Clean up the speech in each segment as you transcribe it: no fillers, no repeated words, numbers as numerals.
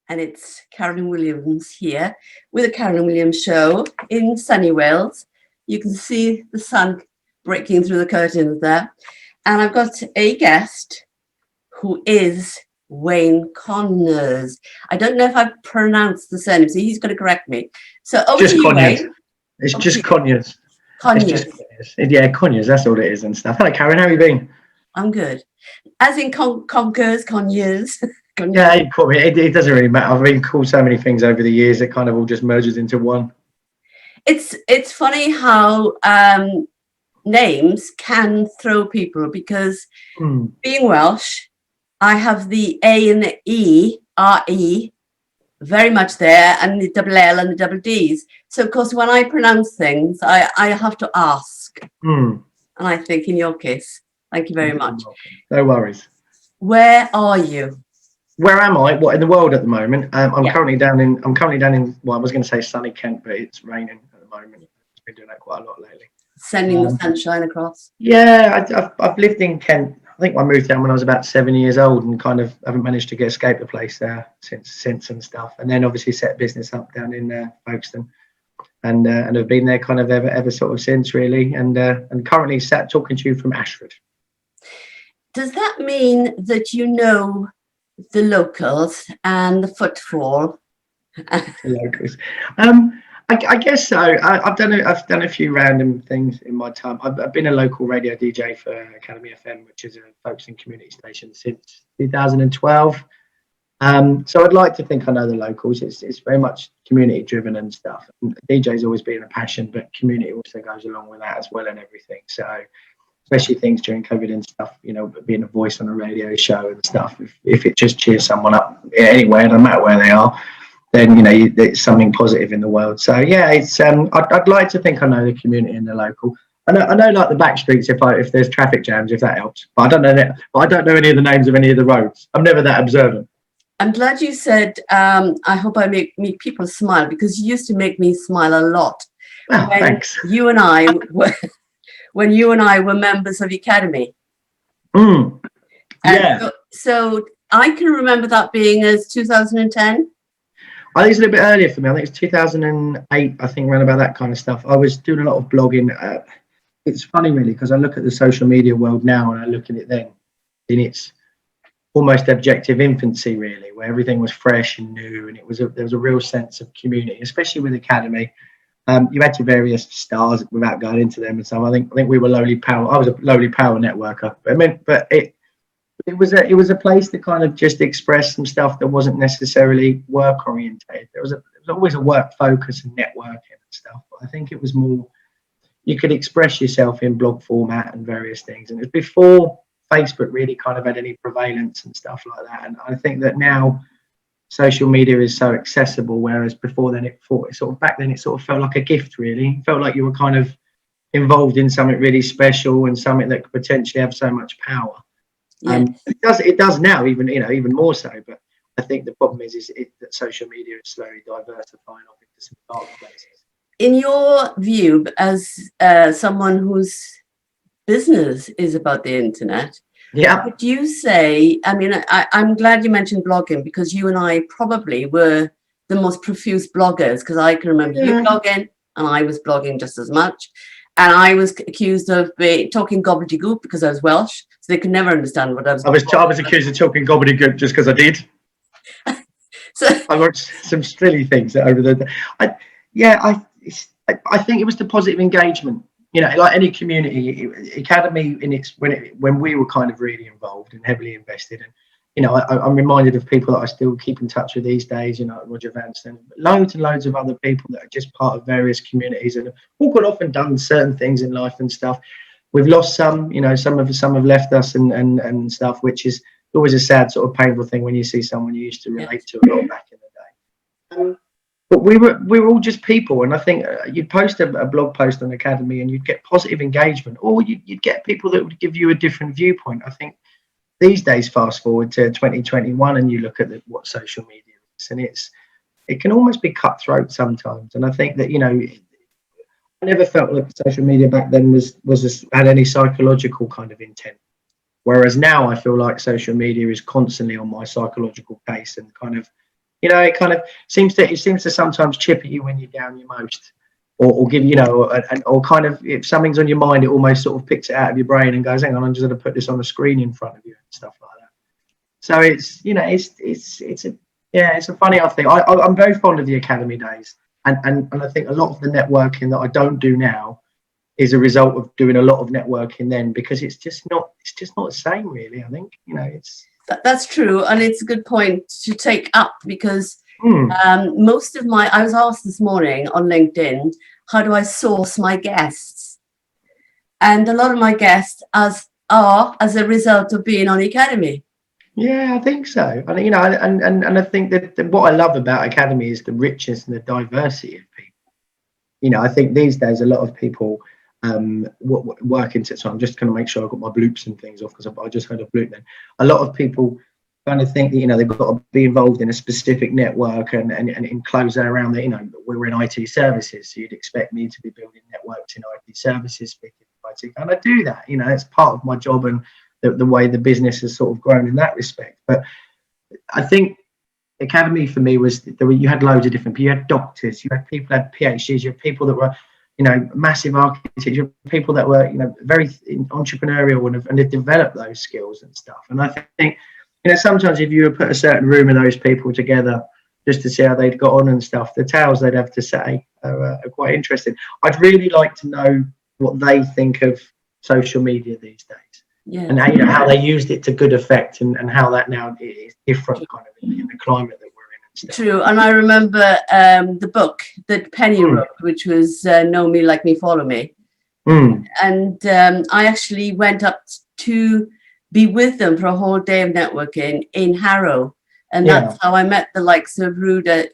and it's Carolyn Williams here with the Carolyn Williams Show in sunny Wales. You can see the sun breaking through the curtains there. And I've got a guest who is Wayne Conyers. I don't know if I've pronounced the surname, so he's going to correct me. So over just to you, Conyers. Wayne. It's just Conyers. Conyers. It's just Conyers. Yeah, Conyers, that's all it is and stuff. Hello, Karen, how have you been? I'm good. As in Conyers. Yeah, you call me. It doesn't really matter. I've been called so many things over the years. It kind of all just merges into one. It's funny how names can throw people, because being Welsh, I have the A and the E, R-E, very much there, and the double L and the double Ds. So, of course, when I pronounce things, I have to ask. And I think in your case, thank you very much. No worries. Where are you? Where am I? What, in the world at the moment? I'm currently down in. Well, I was going to say sunny Kent, but it's raining at the moment. It's been doing that quite a lot lately. Sending the sunshine across. Yeah, I've lived in Kent. I think I moved down when I was about 7 years old, and kind of haven't managed to escape the place there since and stuff. And then obviously set business up down in Folkestone, and have been there kind of ever sort of since, really. And currently sat talking to you from Ashford. Does that mean that you know the locals and the footfall? The locals. I guess so. I've done a few random things in my time. I've been a local radio DJ for Academy FM, which is a Folkestone community station, since 2012. So I'd like to think I know the locals. It's very much community driven and stuff. DJ's always been a passion, but community also goes along with that as well and everything. So especially things during COVID and stuff, you know, being a voice on a radio show and stuff. If it just cheers someone up anywhere, no matter where they are, then, you know, it's something positive in the world. So yeah, it's I'd like to think I know the community and the local. I know like the back streets if there's traffic jams, if that helps. But I don't know that. I don't know any of the names of any of the roads. I'm never that observant. I'm glad you said. I hope I make people smile, because you used to make me smile a lot. Oh, thanks. You and I were when you and I were members of Ecademy. Yeah. So I can remember that being as 2010. I think it's a little bit earlier for me. I think it's 2008, I think, around about that kind of stuff. I was doing a lot of blogging. It's funny, really, because I look at the social media world now and I look at it then in its almost objective infancy, really, where everything was fresh and new, and there was a real sense of community, especially with Academy. You had your various stars without going into them and stuff. I think we were lowly power. I was a lowly power networker, but it was a place to kind of just express some stuff that wasn't necessarily work orientated. There was always a work focus and networking and stuff. But I think it was more, you could express yourself in blog format and various things. And it was before Facebook really kind of had any prevalence and stuff like that. And I think that now social media is so accessible, whereas before then it sort of felt like a gift, really. It felt like you were kind of involved in something really special and something that could potentially have so much power. It does now, even more so. But I think the problem is that social media is slowly diversifying off into some dark places. In your view, as someone whose business is about the internet, would you say? I mean, I'm glad you mentioned blogging, because you and I probably were the most profuse bloggers. Because I can remember you blogging, and I was blogging just as much. And I was accused of talking gobbledygook because I was Welsh, so they could never understand what I was. I was accused of talking gobbledygook just because I did. So I wrote some silly things over the. I think it was the positive engagement. You know, like any community, Academy when we were kind of really involved and heavily invested, and you know, I'm reminded of people that I still keep in touch with these days, you know, Roger Vanston, loads and loads of other people that are just part of various communities and all got off and done certain things in life and stuff. We've lost some, you know, some have left us and stuff, which is always a sad sort of painful thing when you see someone you used to relate to a lot back in the day. But we were all just people, and I think you'd post a blog post on Academy and you'd get positive engagement, or you'd get people that would give you a different viewpoint. I think these days, fast forward to 2021, and you look at what social media is, and it can almost be cutthroat sometimes. And I think that, you know, I never felt like social media back then had any psychological kind of intent. Whereas now I feel like social media is constantly on my psychological case and kind of You know, it kind of seems to sometimes chip at you when you're down your most, or give, you know, or kind of, if something's on your mind, it almost sort of picks it out of your brain and goes, hang on, I'm just going to put this on the screen in front of you and stuff like that. So it's, you know, it's a funny odd thing. I'm very fond of the academy days, and I think a lot of the networking that I don't do now is a result of doing a lot of networking then, because it's just not the same, really. I think, you know, that's true, and it's a good point to take up, because most of I was asked this morning on LinkedIn, how do I source my guests? And a lot of my guests are as a result of being on Academy. Yeah, I think so. And, you know, and I think that what I love about Academy is the richness and the diversity of people. You know, I think these days a lot of people work into it. So I'm just going to make sure I've got my bloops and things off, because I just heard a bloop then. A lot of people kind of think that, you know, they've got to be involved in a specific network and enclose that around that. You know, we're in IT services, so you'd expect me to be building networks in IT services, speaking of IT, and I do that. You know, it's part of my job and the way the business has sort of grown in that respect. But I think Academy for me was, you had loads of different people. You had doctors, you had people that had PhDs, you had people that were, you know, massive architects, you had people that were, you know, very entrepreneurial and have developed those skills and stuff. And I think, you know, sometimes if you were put a certain room of those people together just to see how they'd got on and stuff, the tales they'd have to say are quite interesting. I'd really like to know what they think of social media these days. Yeah. And how, you know, how they used it to good effect, and how that now is different kind of in the climate that we're in and stuff. True. And I remember the book that Penny wrote, which was Know Me, Like Me, Follow Me. And I actually went up to be with them for a whole day of networking in Harrow. And that's how I met the likes of Rudesh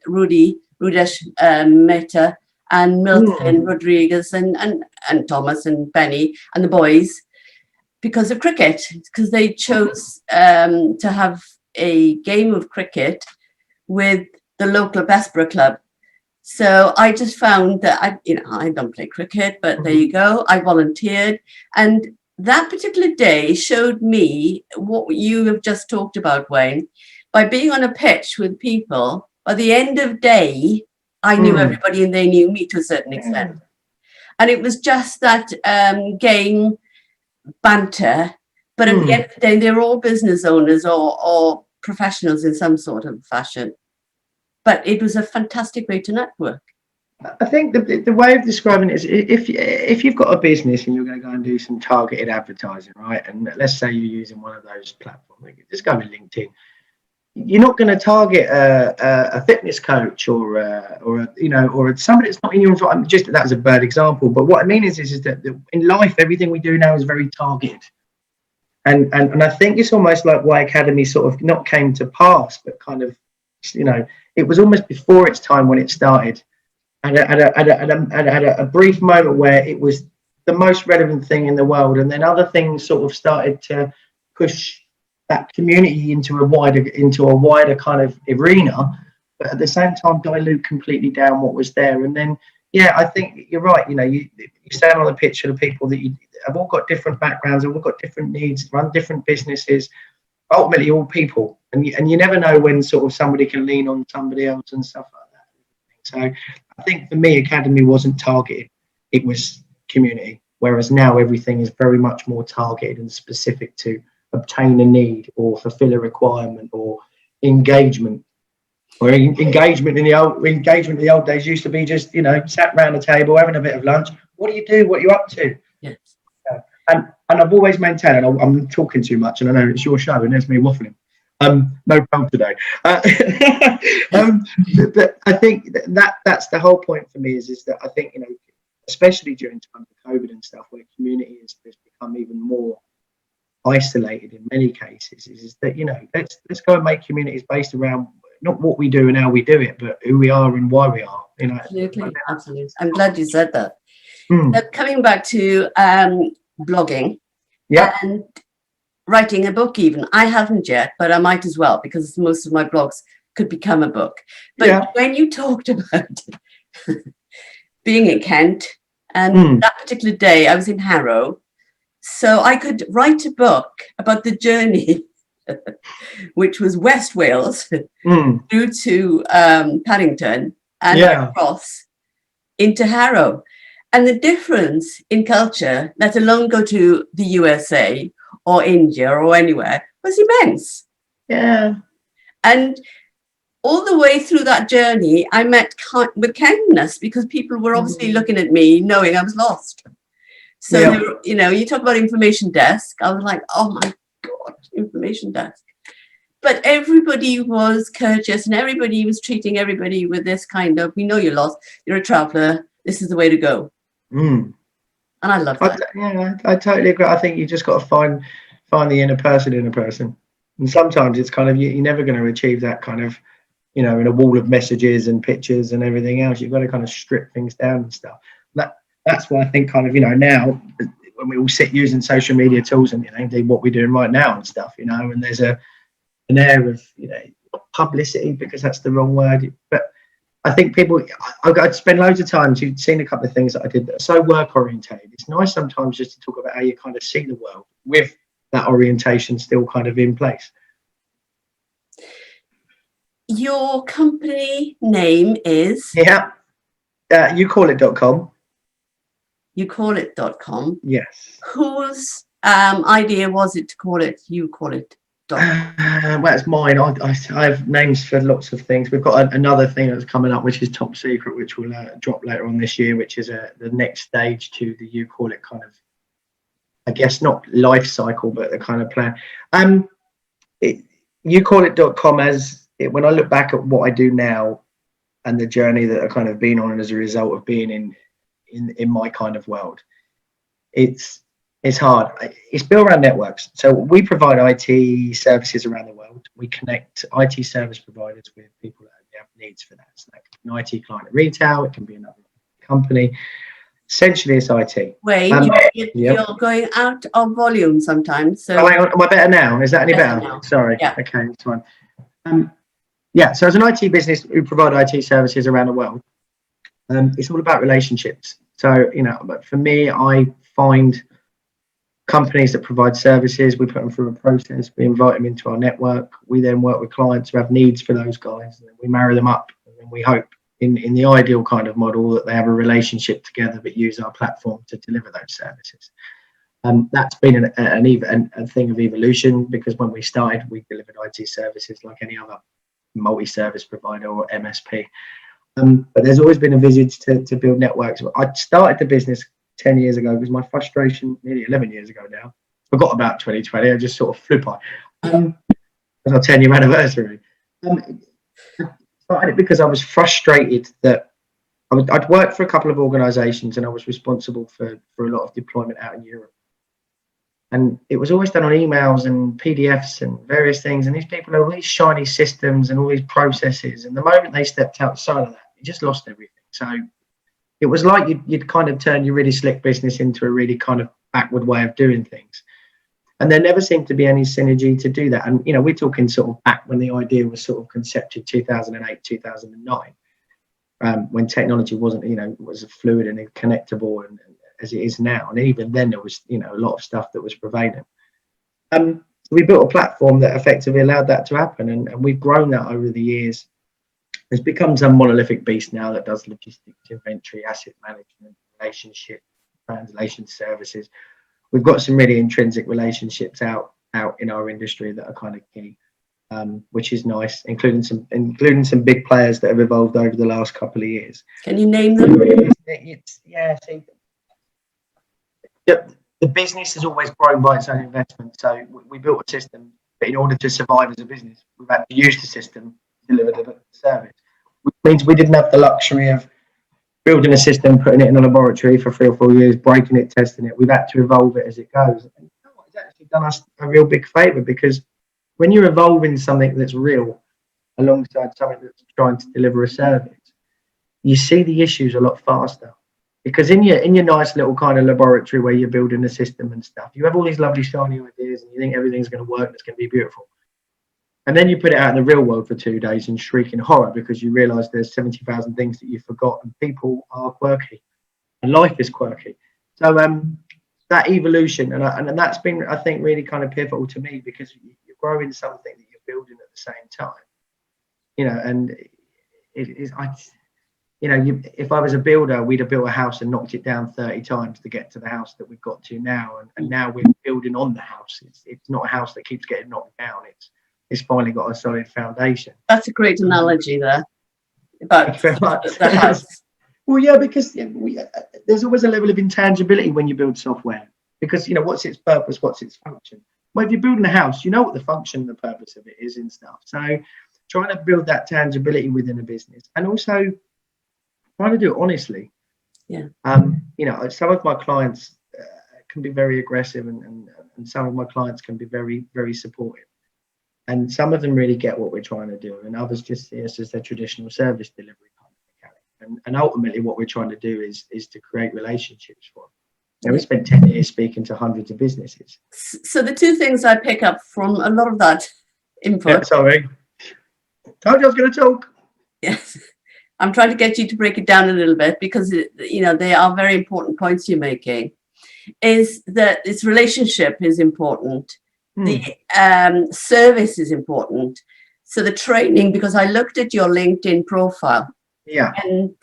Mehta and Milton Rodriguez and Thomas and Benny and the boys, because of cricket, because they chose to have a game of cricket with the local Bessborough club. So I just found that I don't play cricket, but there you go. I volunteered, and that particular day showed me what you have just talked about, Wayne. By being on a pitch with people, by the end of the day, I knew everybody and they knew me to a certain extent. And it was just that game banter, but at the end of the day, they're all business owners or professionals in some sort of fashion. But it was a fantastic way to network. I think the way of describing it is, if you've got a business and you're going to go and do some targeted advertising, right? And let's say you're using one of those platforms, just go with LinkedIn. You're not going to target a fitness coach or somebody that's not in your environment. Just that was a bad example, but what I mean is that in life, everything we do now is very targeted, and I think it's almost like why Academy sort of not came to pass, but kind of, you know, it was almost before its time when it started, and at a brief moment where it was the most relevant thing in the world, and then other things sort of started to push that community into a wider kind of arena, but at the same time dilute completely down what was there. And then, yeah, I think you're right. You know, you stand on the pitch of the people that you have all got different backgrounds, have all got different needs, run different businesses, ultimately all people. And you never know when sort of somebody can lean on somebody else and stuff like that. So I think for me, Academy wasn't targeted. It was community. Whereas now everything is very much more targeted and specific to obtain a need or fulfill a requirement or engagement. Or engagement in the old days used to be just, you know, sat around a table having a bit of lunch. What do you do? What are you up to? Yes. And I've always maintained, and I'm talking too much, and I know it's your show, and there's me waffling. No problem today. But I think that's the whole point for me is that I think, you know, especially during times of COVID and stuff, where community has become even more isolated in many cases, is that, you know, let's go and make communities based around not what we do and how we do it, but who we are and why we are. You know, absolutely. I'm glad you said that. Coming back to blogging and writing a book, even I haven't yet, but I might as well, because most of my blogs could become a book. But when you talked about being in Kent, and that particular day I was in Harrow, so I could write a book about the journey which was West Wales, through to Paddington and across into Harrow. And the difference in culture, let alone go to the USA or India or anywhere, was immense. Yeah. And all the way through that journey, I met with kindness, because people were obviously looking at me knowing I was lost. So, they were, you know, you talk about information desk. I was like, oh my God, information desk. But everybody was courteous, and everybody was treating everybody with this kind of, we know you're lost, you're a traveller, this is the way to go. And I love that. I totally agree. I think you just got to find the inner person in a person. And sometimes it's kind of, you're never going to achieve that kind of, you know, in a wall of messages and pictures and everything else. You've got to kind of strip things down and stuff. That's why I think kind of, you know, now when we all sit using social media tools and, you know, indeed what we're doing right now and stuff, you know, and there's an air of, you know, publicity, because that's the wrong word, but I think people, I'd spend loads of time, you've seen a couple of things that I did that are so work orientated. It's nice sometimes just to talk about how you kind of see the world with that orientation still kind of in place. Your company name is? Youcallit.com. Youcallit.com. Yes. Whose idea was it to call it Youcallit.com? Well, it's mine. I have names for lots of things. We've got another thing that's coming up, which is top secret, which will drop later on this year, which is the next stage to the Youcallit kind of, I guess, not life cycle, but the kind of plan. Youcallit.com, as when I look back at what I do now and the journey that I've kind of been on, and as a result of being in my kind of world, it's hard. It's built around networks. So we provide IT services around the world. We connect IT service providers with people that have needs for that. So that can be an IT client at retail. It can be another company. Essentially, it's IT. Wayne, you're going out of volume sometimes. So hang on. Am I better now? Is that any better? Now. Sorry. Yeah. Okay, that's fine. So as an IT business, we provide IT services around the world. It's all about relationships. So, you know, but for me, I find companies that provide services, we put them through a process, we invite them into our network, we then work with clients who have needs for those guys, and then we marry them up, and then we hope in the ideal kind of model that they have a relationship together but use our platform to deliver those services. That's been a thing of evolution, because when we started, we delivered IT services like any other multi-service provider or MSP. But there's always been a visage to build networks. I started the business 10 years ago because my frustration, nearly 11 years ago now, forgot about 2020. I just sort of flew by. It was our 10-year anniversary. I started it because I was frustrated that I'd worked for a couple of organisations and I was responsible for a lot of deployment out in Europe. And it was always done on emails and PDFs and various things. And these people had all these shiny systems and all these processes. And the moment they stepped outside of that, you just lost everything. So it was like you'd kind of turn your really slick business into a really kind of backward way of doing things. And there never seemed to be any synergy to do that. And, you know, we're talking sort of back when the idea was sort of concepted 2008, 2009, when technology wasn't, you know, was fluid and connectable and as it is now. And even then there was, you know, a lot of stuff that was prevailing. So we built a platform that effectively allowed that to happen. And we've grown that over the years. It's become some monolithic beast now that does logistics, inventory, asset management, relationship, translation services. We've got some really intrinsic relationships out in our industry that are kind of key, which is nice, including some big players that have evolved over the last couple of years. Can you name them? The business has always grown by its own investment. So we built a system, but in order to survive as a business, we've had to use the system to deliver the service, which means we didn't have the luxury of building a system, putting it in a laboratory for 3 or 4 years, breaking it, testing it. We've had to evolve it as it goes. And it's actually done us a real big favour, because when you're evolving something that's real alongside something that's trying to deliver a service, you see the issues a lot faster. Because in your nice little kind of laboratory where you're building a system and stuff, you have all these lovely shiny ideas and you think everything's going to work and it's going to be beautiful. And then you put it out in the real world for 2 days and shriek in horror because you realise there's 70,000 things that you forgot, and people are quirky and life is quirky. So that evolution, and that's been, I think, really kind of pivotal to me, because you've growing something that you're building at the same time. You know, and it is, if I was a builder, we'd have built a house and knocked it down 30 times to get to the house that we've got to now. And now we're building on the house. It's not a house that keeps getting knocked down. It's finally got a solid foundation. That's a great analogy there about the house. Well, yeah, because there's always a level of intangibility when you build software, because, you know, what's its purpose, what's its function? Well, if you're building a house, you know what the function and the purpose of it is and stuff. So trying to build that tangibility within a business, and also trying to do it honestly. Yeah. You know, some of my clients can be very aggressive, and some of my clients can be very, very supportive. And some of them really get what we're trying to do, and others just see us as their traditional service delivery company. And ultimately, what we're trying to do is to create relationships for them. You know, we spent 10 years speaking to hundreds of businesses. So the two things I pick up from a lot of that input. Yeah, sorry. Told you I was going to talk. Yes. I'm trying to get you to break it down a little bit, because, you know, they are very important points you're making. Is that its relationship is important. The service is important. So the training, because I looked at your LinkedIn profile. Yeah. And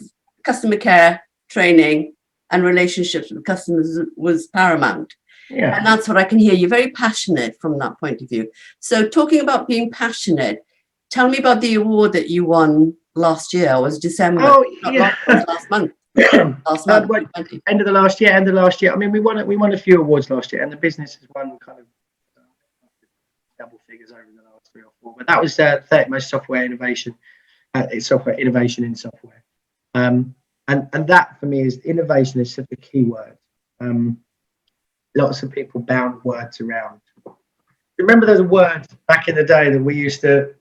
customer care, training, and relationships with customers was paramount. Yeah. And that's what I can hear. You're very passionate from that point of view. So talking about being passionate, tell me about the award that you won last year. It was December. Oh, yeah. Last month. Last month. End of the last year. I mean, we won a few awards last year, and the business has won kind of double figures over the last 3 or 4. But that was 30 most software innovation. It's software innovation in software. And that for me is innovation is such a key word. Lots of people bound words around. Remember, there's a word back in the day that we used to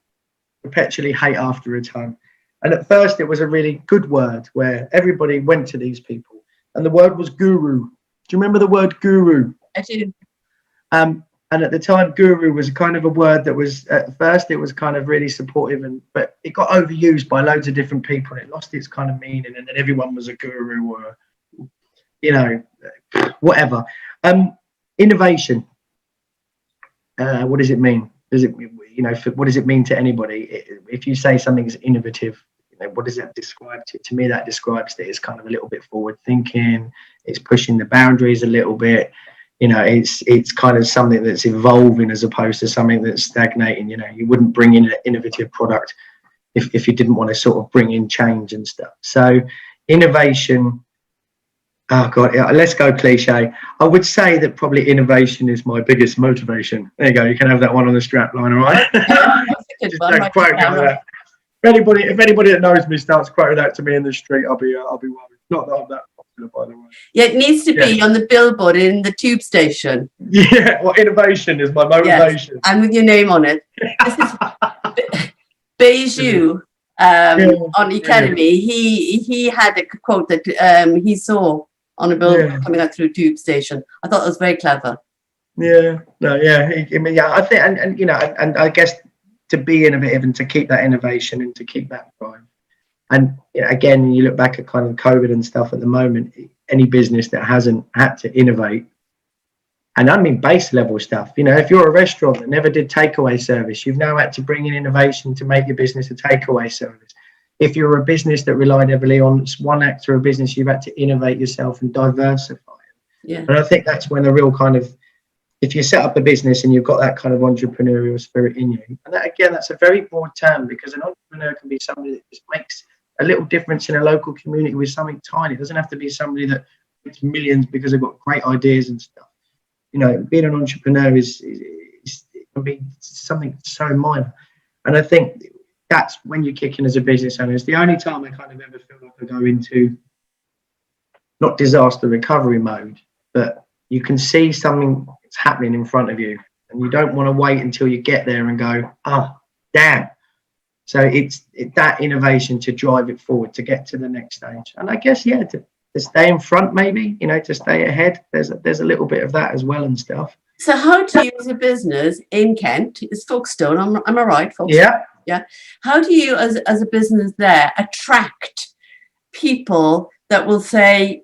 perpetually hate after a time. And at first it was a really good word where everybody went to these people, and the word was guru. Do you remember the word guru? I do. And at the time, guru was kind of a word that was, at first it was kind of really supportive, but it got overused by loads of different people, and it lost its kind of meaning, and then everyone was a guru or, you know, whatever. Innovation. What does it mean? Does it, you know, what does it mean to anybody? If you say something is innovative, you know, what does that describe to me? That describes that it's kind of a little bit forward thinking. It's pushing the boundaries a little bit. You know, it's kind of something that's evolving as opposed to something that's stagnating. You know, you wouldn't bring in an innovative product if you didn't want to sort of bring in change and stuff. So innovation, oh God, let's go cliche. I would say that probably innovation is my biggest motivation. There you go. You can have that one on the strap line, all right? Just don't quote me on that. If anybody that knows me starts quoting that to me in the street, I'll be worried. Not that I'm that popular, by the way. Yeah, it needs to be on the billboard in the tube station. Yeah, well, innovation is my motivation. Yes, and with your name on it. This is Beju on Ecademy. He had a quote that he saw on a billboard coming out through a tube station. I thought that was very clever. Yeah, no, yeah. I mean, yeah, I think, and you know, and I guess to be innovative and to keep that innovation and to keep that drive. And you know, again, you look back at kind of COVID and stuff at the moment, any business that hasn't had to innovate, and I mean base level stuff, you know, if you're a restaurant that never did takeaway service, you've now had to bring in innovation to make your business a takeaway service. If you're a business that relied heavily on one actor of business, you've had to innovate yourself and diversify. Yeah. And I think that's when the real kind of, if you set up a business and you've got that kind of entrepreneurial spirit in you, and that, again, that's a very broad term, because an entrepreneur can be somebody that just makes a little difference in a local community with something tiny. It doesn't have to be somebody that makes millions because they've got great ideas and stuff. You know, being an entrepreneur is it can be something so minor. And I think that's when you're kicking as a business owner. It's the only time I kind of ever feel like I go into not disaster recovery mode, but you can see something that's happening in front of you, and you don't want to wait until you get there and go, oh, damn. So it's that innovation to drive it forward, to get to the next stage. And I guess, yeah, to stay in front, maybe, you know, to stay ahead. There's a little bit of that as well and stuff. So how do you, as a business in Kent, it's Folkestone, am I right, Folkestone? Yeah. Yeah. How do you, as a business there, attract people that will say,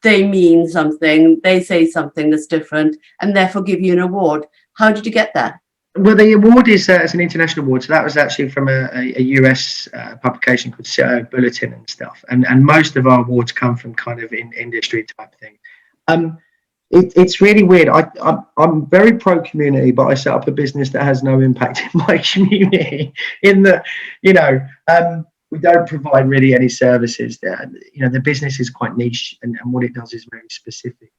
they mean something, they say something that's different, and therefore give you an award? How did you get that? Well, the award is it's an international award, so that was actually from a US publication called Bulletin and stuff, and most of our awards come from kind of in industry type thing. It's really weird. I'm very pro community, but I set up a business that has no impact in my community. In that, we don't provide really any services. The business is quite niche, and what it does is very specific.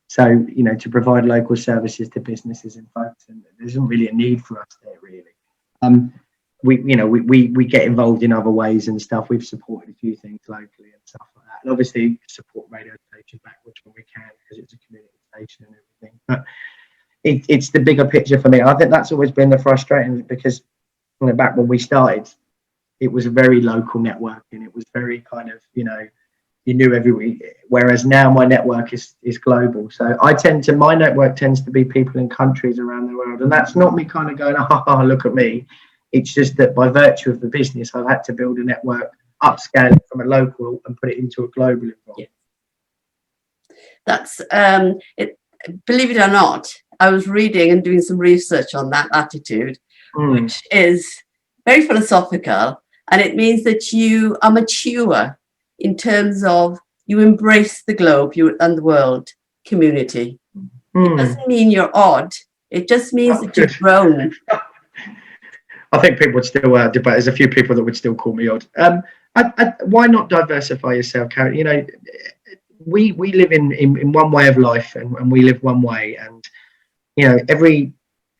So, to provide local services to businesses and folks, and there isn't really a need for us there, really. We get involved in other ways and stuff. We've supported a few things locally and stuff like that, and obviously support radio station backwards when we can because it's a community station and everything. But it's the bigger picture for me. I think that's always been the frustrating because back when we started, it was a very local network and it was very kind of you knew every, whereas now my network is global. So my network tends to be people in countries around the world. And that's not me kind of going, look at me. It's just that by virtue of the business, I've had to build a network, upscale it from a local and put it into a global environment. Yeah. That's, believe it or not, I was reading and doing some research on that attitude, which is very philosophical. And it means that you are mature in terms of you embrace the globe and the world community. It doesn't mean you're odd. It just means that you've grown. I think people would still debate. There's a few people that would still call me odd. Why not diversify yourself, Karen? We live in one way of life, and we live one way. And every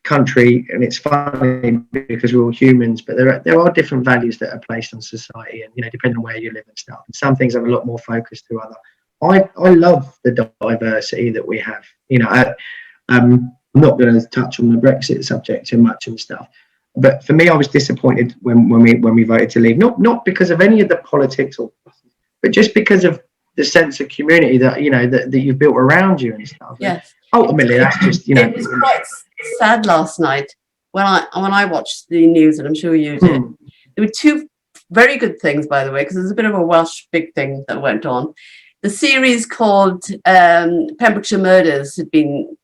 country, and it's funny because we're all humans, but there are different values that are placed on society, and depending on where you live and stuff. And some things have a lot more focus to other. I love the diversity that we have. I'm not going to touch on the Brexit subject too much and stuff, but for me, I was disappointed when we voted to leave. Not because of any of the politics, but just because of the sense of community that that you've built around you and stuff. Yes. Ultimately, that's just It was quite sad last night when I watched the news, and I'm sure you did. There were two very good things, by the way, because there's a bit of a Welsh big thing that went on. The series called Pembrokeshire Murders had been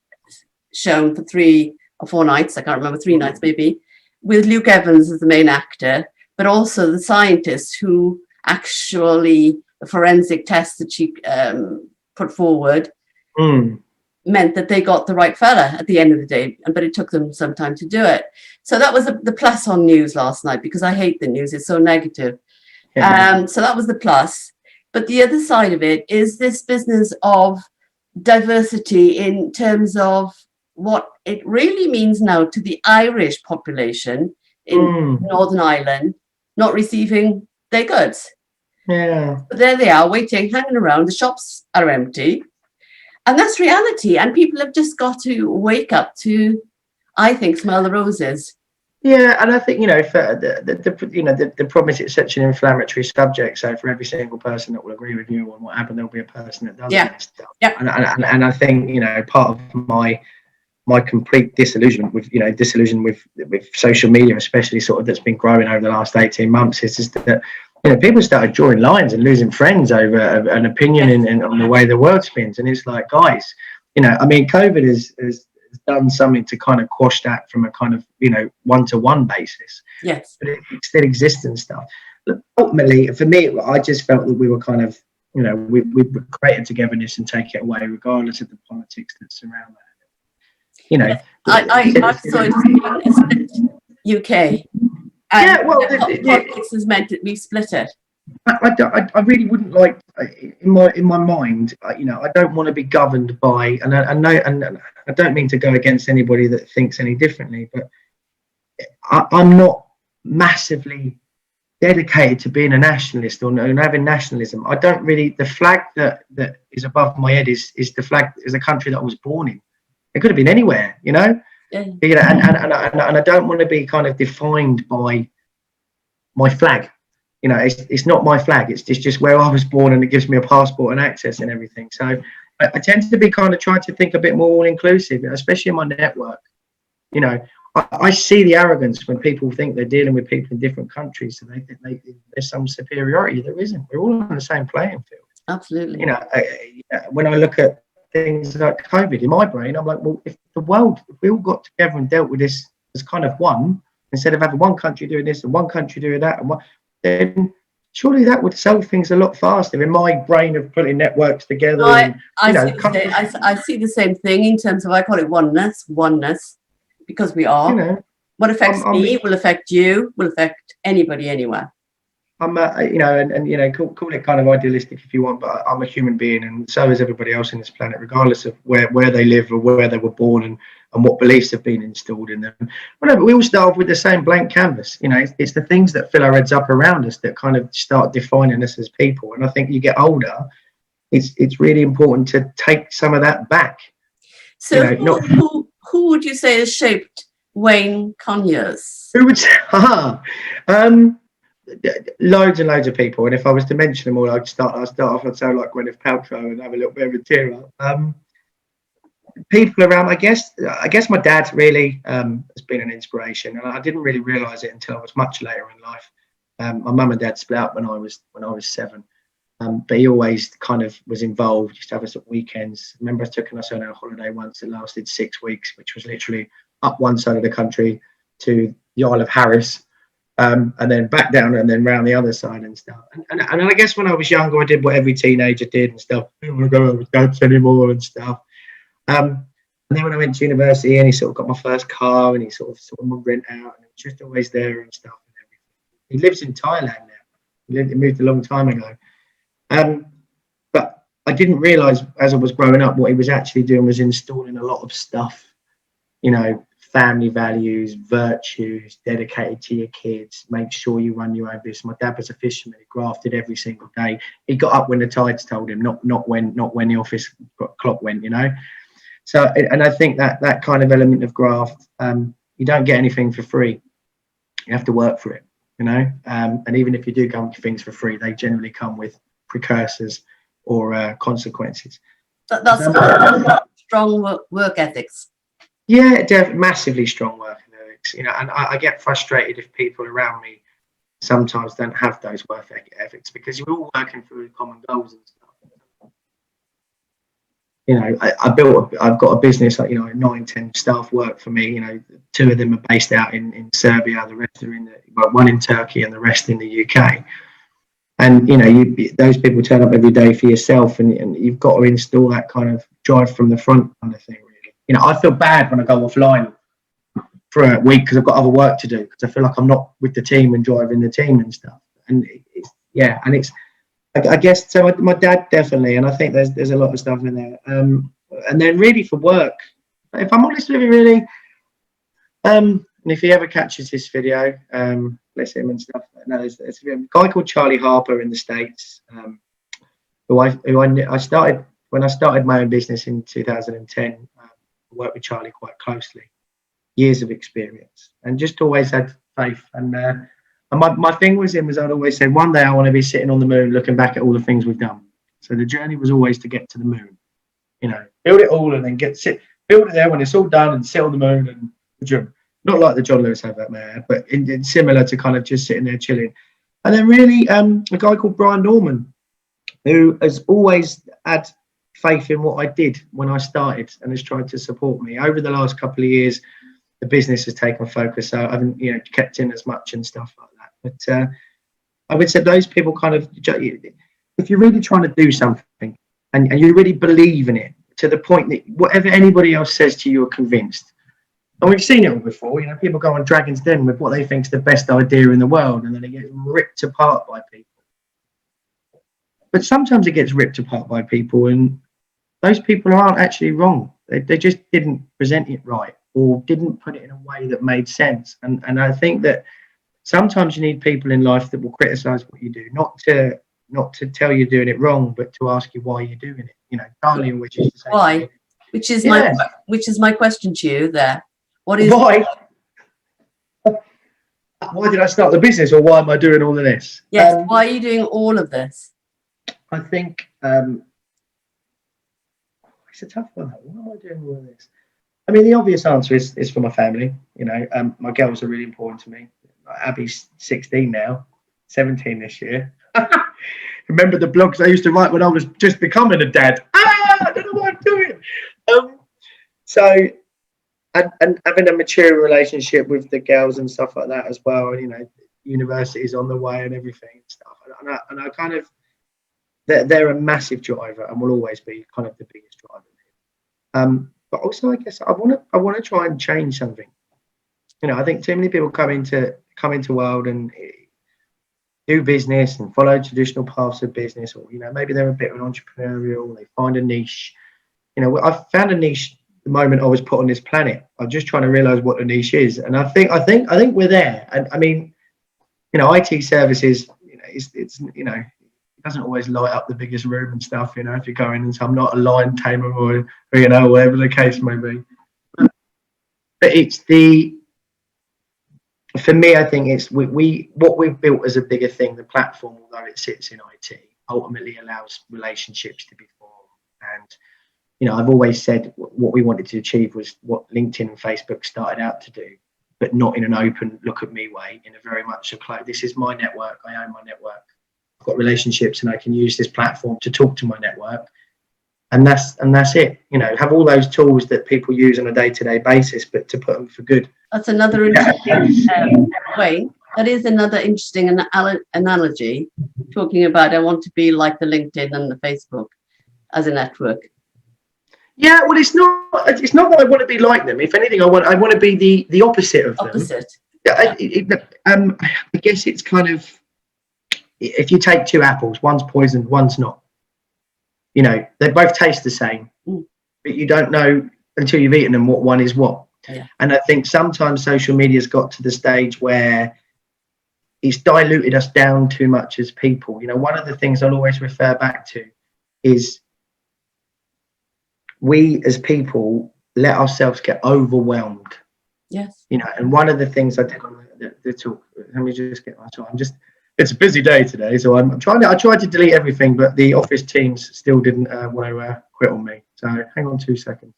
shown for 3 or 4 nights. I can't remember, 3 nights maybe, with Luke Evans as the main actor, but also the scientist who actually the forensic test that she put forward meant that they got the right fella at the end of the day, but it took them some time to do it. So that was the plus on news last night, because I hate the news. It's so negative. So that was the plus. But the other side of it is this business of diversity in terms of what it really means now to the Irish population in Northern Ireland not receiving their goods. Yeah. But there they are waiting, hanging around. The shops are empty. And that's reality. And people have just got to wake up to, I think, smell the roses. Yeah, and I think, for the problem is it's such an inflammatory subject. So for every single person that will agree with you on what happened, there'll be a person that doesn't. Yeah. And I think, part of my complete disillusionment with social media, especially sort of that's been growing over the last 18 months, is just that people started drawing lines and losing friends over an opinion and on the way the world spins. And it's like, guys, COVID has done something to kind of quash that from a kind of, one-to-one basis. Yes. But it still exists and stuff. But ultimately, for me, I just felt that we were kind of, we created togetherness and take it away, regardless of the politics that surround that. I saw it as split UK. And politics has meant that we've split it. I really wouldn't like, in my mind, I don't want to be governed by, and I don't mean to go against anybody that thinks any differently, but I'm not massively dedicated to being a nationalist or having nationalism. I don't really. The flag that is above my head is the flag, is the country that I was born in. It could have been anywhere, Yeah. And I don't want to be kind of defined by my flag. It's not my flag. It's just where I was born, and it gives me a passport and access and everything. So I tend to be kind of trying to think a bit more all-inclusive, especially in my network. I see the arrogance when people think they're dealing with people in different countries, so they think there's some superiority. There isn't. We're all on the same playing field. Absolutely. When I look at things like COVID. In my brain, I'm like, well, if we all got together and dealt with this as kind of one, instead of having one country doing this and one country doing that, then surely that would solve things a lot faster. In my brain of putting networks together, I see the same thing in terms of, I call it oneness, because we are. What affects me will affect you, will affect anybody anywhere. I'm, call it kind of idealistic if you want, but I'm a human being, and so is everybody else on this planet, regardless of where they live or where they were born and what beliefs have been installed in them. Whatever, we all start off with the same blank canvas. It's the things that fill our heads up around us that kind of start defining us as people. And I think you get older, it's really important to take some of that back. So who would you say has shaped Wayne Conyers? Who would say? Loads and loads of people, and if I was to mention them all, I'd start off. I'd sound like Gwyneth Paltrow and have a little bit of a tear up. People around. I guess my dad really has been an inspiration, and I didn't really realise it until I was much later in life. My mum and dad split up when I was 7, but he always kind of was involved. Used to have us at weekends. I remember taking us on a holiday once that lasted 6 weeks, which was literally up one side of the country to the Isle of Harris. And then back down and then round the other side and stuff. And I guess when I was younger, I did what every teenager did and stuff. I don't want to go out with dads anymore and stuff. And then when I went to university, and he sort of got my first car, and he sort of would rent out, and it was just always there and stuff and everything. He lives in Thailand now. He moved a long time ago. But I didn't realise as I was growing up what he was actually doing was installing a lot of stuff, family values, virtues, dedicated to your kids, make sure you run your own business. My dad was a fisherman. He grafted every single day. He got up when the tides told him, not when the office clock went, So, and I think that kind of element of graft, you don't get anything for free. You have to work for it, and even if you do come to things for free, they generally come with precursors or consequences. That's strong work ethics. Yeah, massively strong work ethics, and I get frustrated if people around me sometimes don't have those work ethics, because you're all working for common goals and stuff. I've got a business, 9-10 staff work for me. 2 of them are based out in Serbia, the rest are one in Turkey and the rest in the UK. And those people turn up every day for yourself, and you've got to install that kind of drive from the front kind of thing. I feel bad when I go offline for a week because I've got other work to do, because I feel like I'm not with the team and driving the team and stuff. And I guess so. My dad definitely, and I think there's a lot of stuff in there. And then really for work, if I'm honest with you, really, and if he ever catches this video, bless him and stuff. No, there's a guy called Charlie Harper in the States, who I started when I started my own business in 2010. Worked with Charlie quite closely, years of experience, and just always had faith. And my thing with him was, I'd always said, one day I want to be sitting on the moon looking back at all the things we've done. So the journey was always to get to the moon, build it all and then build it there when it's all done and sit on the moon and not like the John Lewis advert, man, but in similar to kind of just sitting there chilling. And then really a guy called Brian Norman, who has always had faith in what I did when I started and has tried to support me. Over the last couple of years, the business has taken focus, so I haven't kept in as much and stuff like that. But I would say those people kind of, if you're really trying to do something and you really believe in it to the point that whatever anybody else says to you, you're convinced. And we've seen it all before. People go on Dragon's Den with what they think is the best idea in the world, and then it gets ripped apart by people. But sometimes it gets ripped apart by people, and those people aren't actually wrong. They just didn't present it right, or didn't put it in a way that made sense. And I think that sometimes you need people in life that will criticize what you do, not to tell you doing it wrong, but to ask you why you're doing it. Darling, which is the same why, thing. which is my question to you there. What is why? Why did I start the business, or why am I doing all of this? Yes, why are you doing all of this? I think it's a tough one. Why am I doing all of this? I mean, the obvious answer is for my family. My girls are really important to me. Abby's 16 now, 17 this year. Remember the blogs I used to write when I was just becoming a dad? I don't know what I'm doing. So, and having a mature relationship with the girls and stuff like that as well. You know, university's on the way and everything and stuff. And I kind of, they're a massive driver and will always be kind of the biggest driver. But also, I guess I want to try and change something. You know, I think too many people come into world and do business and follow traditional paths of business, or, you know, maybe they're a bit of an entrepreneurial, they find a niche. You know, I found a niche the moment I was put on this planet. I'm just trying to realize what the niche is. And I think we're there. And I mean, you know, IT services, you know, it's you know, it doesn't always light up the biggest room and stuff, you know, if you go in and say, I'm not a lion tamer or you know, whatever the case may be. But it's for me, I think it's what we've built as a bigger thing, the platform, although it sits in IT, ultimately allows relationships to be formed. And, you know, I've always said what we wanted to achieve was what LinkedIn and Facebook started out to do, but not in an open look at me way, in a very much a close, this is my network, I own my network, I've got relationships and I can use this platform to talk to my network. And that's it. You know, have all those tools that people use on a day-to-day basis, but to put them for good. That's another interesting way. That is another interesting analogy, talking about I want to be like the LinkedIn and the Facebook as a network. Yeah, well, it's not that I want to be like them. If anything, I want to be the opposite of them. I guess it's kind of, if you take two apples, one's poisoned, one's not. You know, they both taste the same, but you don't know until you've eaten them what one is what. Yeah. And I think sometimes social media's got to the stage where it's diluted us down too much as people. You know, one of the things I'll always refer back to is we as people let ourselves get overwhelmed. Yes. You know, and one of the things I did on the talk, let me just get my talk. It's a busy day today, so I tried to delete everything, but the office teams still didn't want to quit on me. So hang on 2 seconds.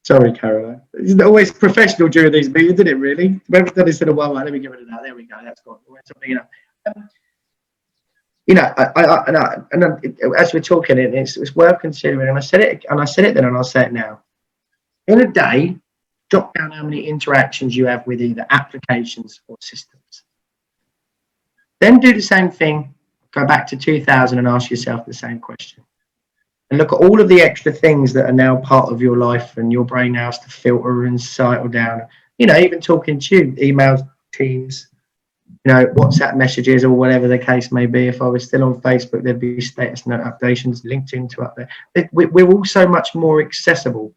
Sorry, Caroline. It's always professional during these meetings, isn't it, really? We haven't done this in a while. Let me get rid of that. There we go. That's gone. You know, as we're talking, it's worth considering. And I said it then, and I'll say it now. In a day, jot down how many interactions you have with either applications or systems. Then do the same thing, go back to 2000 and ask yourself the same question. And look at all of the extra things that are now part of your life, and your brain now has to filter and settle down. You know, even talking to you, emails, Teams, you know, WhatsApp messages, or whatever the case may be. If I was still on Facebook, there'd be status note updations, LinkedIn to up there. We're all so much more accessible.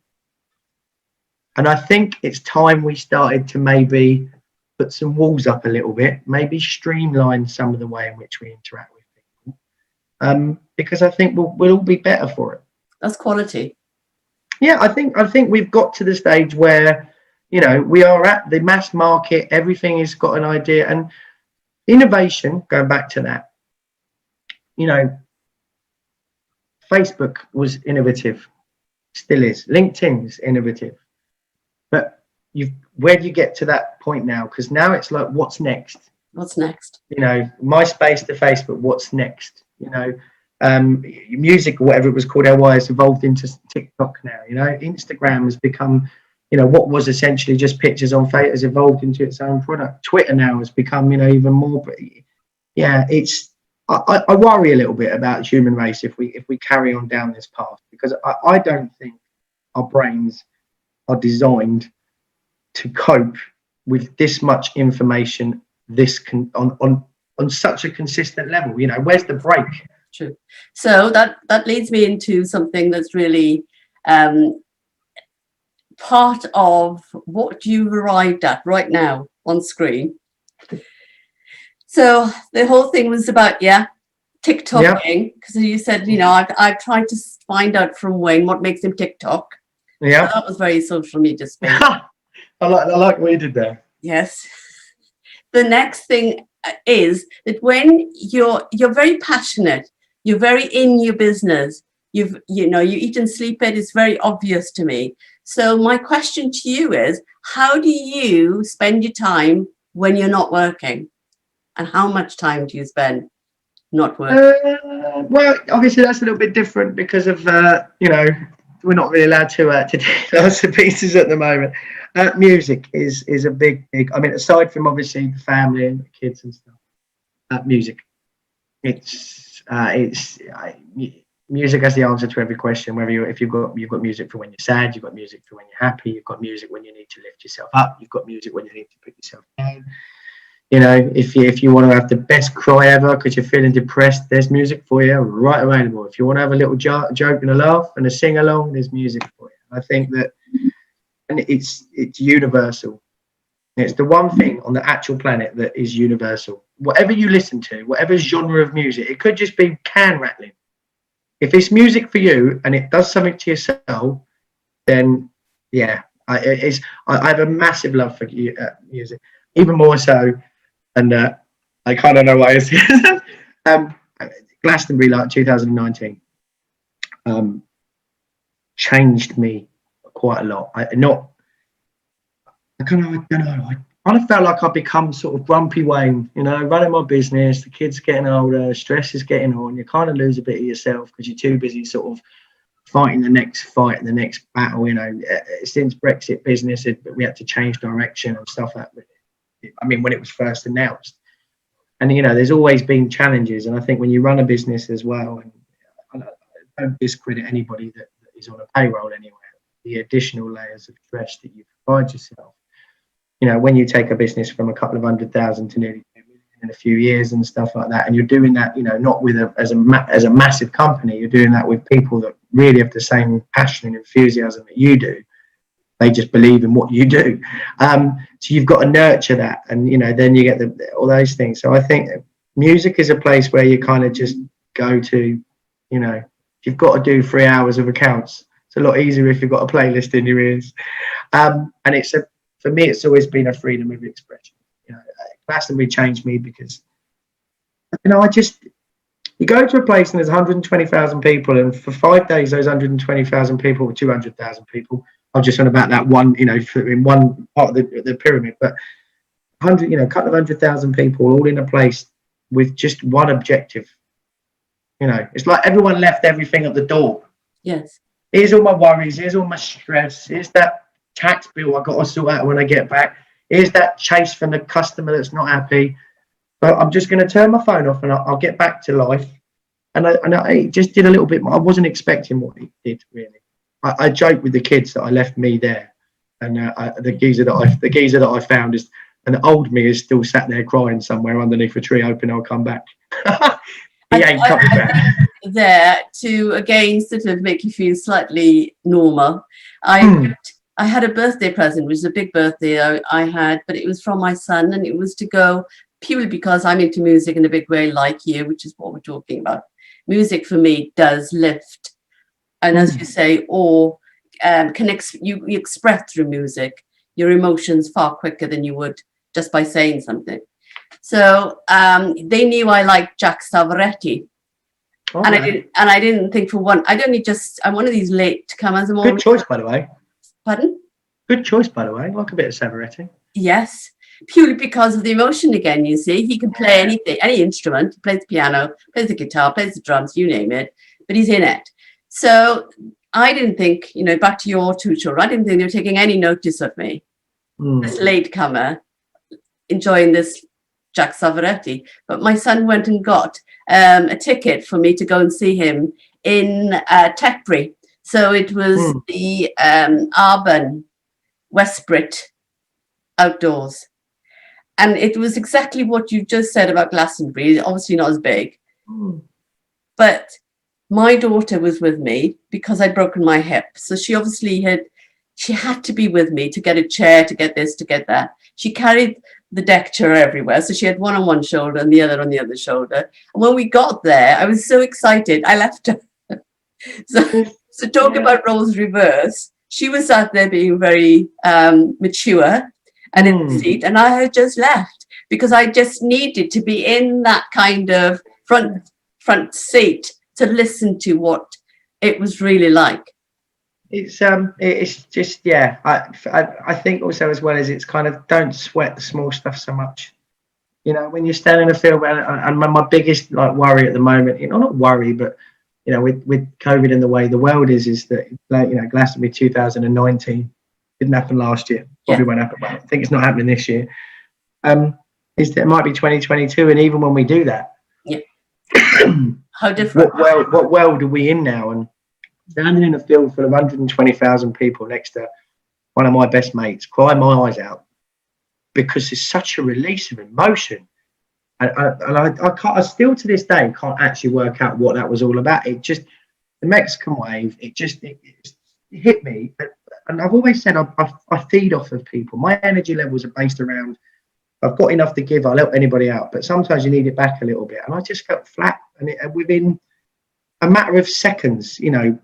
And I think it's time we started to maybe put some walls up a little bit, maybe streamline some of the way in which we interact with people, because I think we'll all be better for it. That's quality. Yeah, I think we've got to the stage where, you know, we are at the mass market. Everything has got an idea, and innovation. Going back to that, you know, Facebook was innovative, still is. LinkedIn is innovative, but where do you get to that point now? Because now it's like, what's next? What's next? You know, MySpace to Facebook, what's next? You know, music or whatever it was called, has evolved into TikTok now. You know, Instagram has become, you know, what was essentially just pictures on Facebook has evolved into its own product. Twitter now has become, you know, even more. But yeah, it's. I worry a little bit about the human race if we carry on down this path, because I don't think our brains are designed to cope with this much information, on such a consistent level. You know, where's the break? True. So that leads me into something that's really part of what you've arrived at right now on screen. So the whole thing was about TikToking, because you said, you know, I've tried to find out from Wayne what makes him TikTok. Yeah, so that was very social media space. I like what you did there. Yes. The next thing is that when you're very passionate, you're very in your business, you eat and sleep it, it's very obvious to me. So my question to you is, how do you spend your time when you're not working? And how much time do you spend? not work? Well, obviously that's a little bit different because of we're not really allowed to do lots of pieces at the moment. Music is a big. I mean, aside from obviously the family and the kids and stuff, music. Music has the answer to every question. Whether if you've got music for when you're sad, you've got music for when you're happy, you've got music when you need to lift yourself up, you've got music when you need to put yourself down. If you want to have the best cry ever because you're feeling depressed, there's music for you right available. If you want to have a little joke and a laugh and a sing along, there's music for you. I think that, and it's universal. It's the one thing on the actual planet that is universal. Whatever you listen to, whatever genre of music, it could just be can rattling. If it's music for you and it does something to your soul, then yeah, I have a massive love for music, even more so. And I kind of know why it's Glastonbury, like 2019, changed me quite a lot. I don't know. I kind of felt like I'd become sort of grumpy Wayne, running my business. The kids getting older, stress is getting on. You kind of lose a bit of yourself because you're too busy sort of fighting the next fight and the next battle. Since Brexit business, we had to change direction and stuff like that. I mean, when it was first announced, and there's always been challenges. And I think when you run a business as well, and I don't discredit anybody that is on a payroll anywhere, the additional layers of stress that you provide yourself. When you take a business from a couple of 100,000 to nearly 2 million in a few years and stuff like that, and you're doing that, not with as a massive company, you're doing that with people that really have the same passion and enthusiasm that you do. They just believe in what you do. So you've got to nurture that, and then you get all those things. So I think music is a place where you kind of just go to. If you've got to do 3 hours of accounts, it's a lot easier if you've got a playlist in your ears. And for me, it's always been a freedom of expression. Glastonbury changed me because you go to a place and there's 120,000 people, and for 5 days those 120,000 people were 200,000 people. I'm just on about that one, in one part of the pyramid, but a couple of 100,000 people all in a place with just one objective. It's like everyone left everything at the door. Yes. Here's all my worries. Here's all my stress. Here's that tax bill I got to sort out when I get back. Here's that chase from the customer that's not happy. But I'm just going to turn my phone off and I'll get back to life. And I just did a little bit more. I wasn't expecting what he did, really. I joke with the kids that I left me there, and the geezer that I found is an old me is still sat there crying somewhere underneath a tree, hoping I'll come back. He ain't coming back. There to again sort of make you feel slightly normal. I had a birthday present, which was a big birthday I had, but it was from my son, and it was to go purely because I'm into music in a big way, like you, which is what we're talking about. Music for me does lift. And as you say, you express through music your emotions far quicker than you would just by saying something. So they knew I liked Jack Savoretti, and I didn't think for one. I'm one of these late comers. Good choice, by the way. Pardon? Good choice, by the way. I like a bit of Savoretti. Yes, purely because of the emotion. Again, you see, he can play anything, any instrument. He plays the piano, plays the guitar, plays the drums, you name it. But he's in it. So I didn't think, back to your two children, I didn't think they were taking any notice of me, this latecomer, enjoying this Jack Savoretti. But my son went and got a ticket for me to go and see him in Tetbury. So it was the Arbon Westbrit outdoors. And it was exactly what you just said about Glastonbury, obviously not as big. But my daughter was with me because I'd broken my hip. So she obviously had to be with me to get a chair, to get this, to get that. She carried the deck chair everywhere. So she had one on one shoulder and the other on the other shoulder. And when we got there, I was so excited, I left her. So talk about roles reversed. She was sat there being very mature and in the seat, and I had just left because I just needed to be in that kind of front seat to listen to what it was really like. It's just I think also as well as it's kind of don't sweat the small stuff so much. You know, when you stand in a field, and my biggest like worry at the moment, you know, not worry, but you know, with COVID and the way the world is that, like, you know, Glastonbury 2019 didn't happen last year. Probably won't happen. Well, I think it's not happening this year. Is that it might be 2022, and even when we do that, how different? What world are we in now? And standing in a field full of 120,000 people next to one of my best mates, crying my eyes out because it's such a release of emotion. And I still to this day can't actually work out what that was all about. It just, the Mexican wave, it hit me. And I've always said I feed off of people. My energy levels are based around, I've got enough to give, I'll help anybody out. But sometimes you need it back a little bit. And I just felt flat. And within a matter of seconds, you know,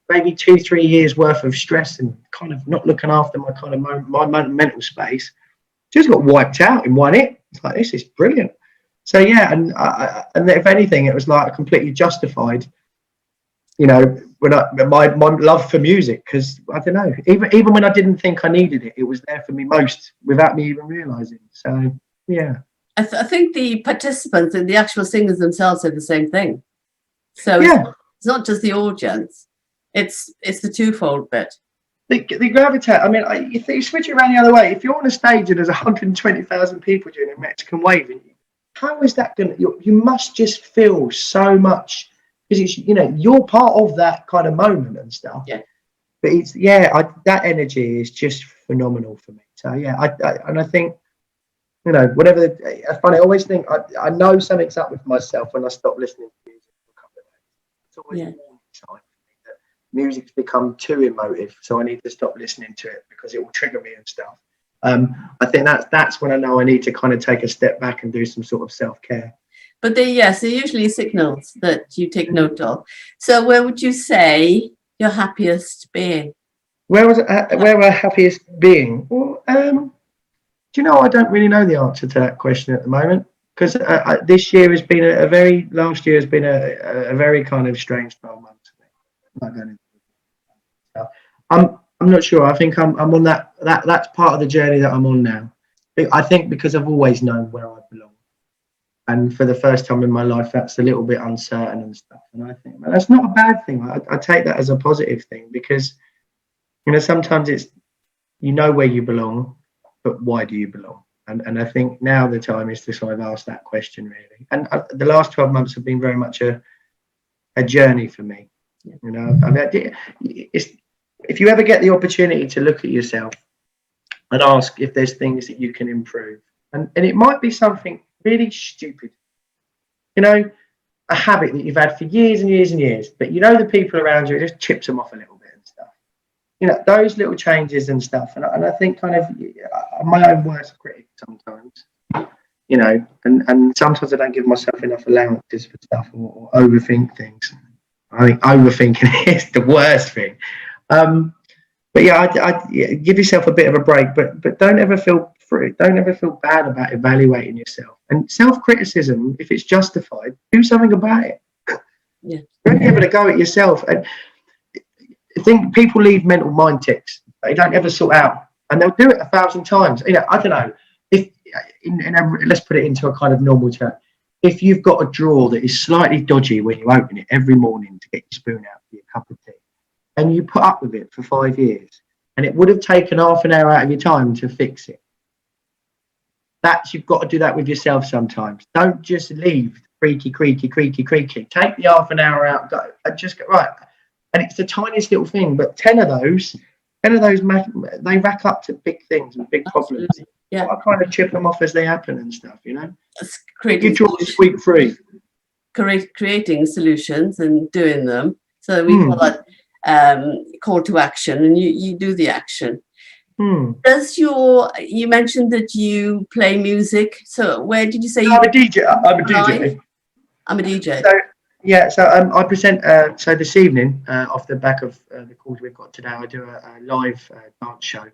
maybe 2-3 years worth of stress and kind of not looking after my kind of my mental space, just got wiped out in one hit. It's like, this is brilliant. So yeah, and if anything, it was like completely justified, you know, when my love for music, because I don't know, even when I didn't think I needed it, it was there for me most without me even realizing. So yeah, I think the participants and the actual singers themselves say the same thing. So it's not just the audience; it's the twofold bit. They gravitate. I mean, if you switch it around the other way, if you're on a stage and there's 120,000 people doing a Mexican wave, and how is that going to? You must just feel so much, because it's, you know, you're part of that kind of moment and stuff. Yeah. But it's that energy is just phenomenal for me. So yeah, I think, you know, whatever. It's funny. I always think I know something's up with myself when I stop listening to music for a couple of days. It's always a warning sign for me that music's become too emotive, so I need to stop listening to it because it will trigger me and stuff. I think that's when I know I need to kind of take a step back and do some sort of self-care. But they're usually signals that you take note of. So where would you say your happiest being? Where we're happiest being? Well, do you know, I don't really know the answer to that question at the moment, because this year has been last year has been a very kind of strange 12 months for me. I'm not sure. I think I'm on that's part of the journey that I'm on now. I think because I've always known where I belong, and for the first time in my life, that's a little bit uncertain and stuff. And I think, well, that's not a bad thing. I take that as a positive thing, because, you know, sometimes it's, you know where you belong, but why do you belong? And I think now the time is to sort of ask that question, really. And the last 12 months have been very much a journey for me. You know, I mean, if you ever get the opportunity to look at yourself and ask if there's things that you can improve, and it might be something really stupid, you know, a habit that you've had for years and years and years, but you know the people around you, it just chips them off a little bit and stuff. You know, those little changes and stuff. And I think kind of I'm my own worst critic sometimes, you know, and sometimes I don't give myself enough allowances for stuff, or overthink things. I think overthinking is the worst thing. But yeah, I give yourself a bit of a break, but don't ever feel free. Don't ever feel bad about evaluating yourself. And self-criticism, if it's justified, do something about it. Yeah. Don't ever go at yourself. And I think people leave mental mind ticks. They don't ever sort out, and they'll do it 1,000 times. You know, I don't know if let's put it into a kind of normal term. If you've got a drawer that is slightly dodgy when you open it every morning to get your spoon out for your cup of tea, and you put up with it for 5 years, and it would have taken half an hour out of your time to fix it. You've got to do that with yourself sometimes. Don't just leave creaky. Take the half an hour out, go, and just go, right. And it's the tiniest little thing, but 10 of those, they rack up to big things and big problems. Yeah. I kind of chip them off as they happen and stuff, you know. You draw squeak free. Creating solutions and doing them. So we call that call to action, and you do the action. Does you mentioned that you play music, so where did you say I'm a DJ? I'm a DJ. So I present so this evening, off the back of the calls we've got today, I do a live dance show,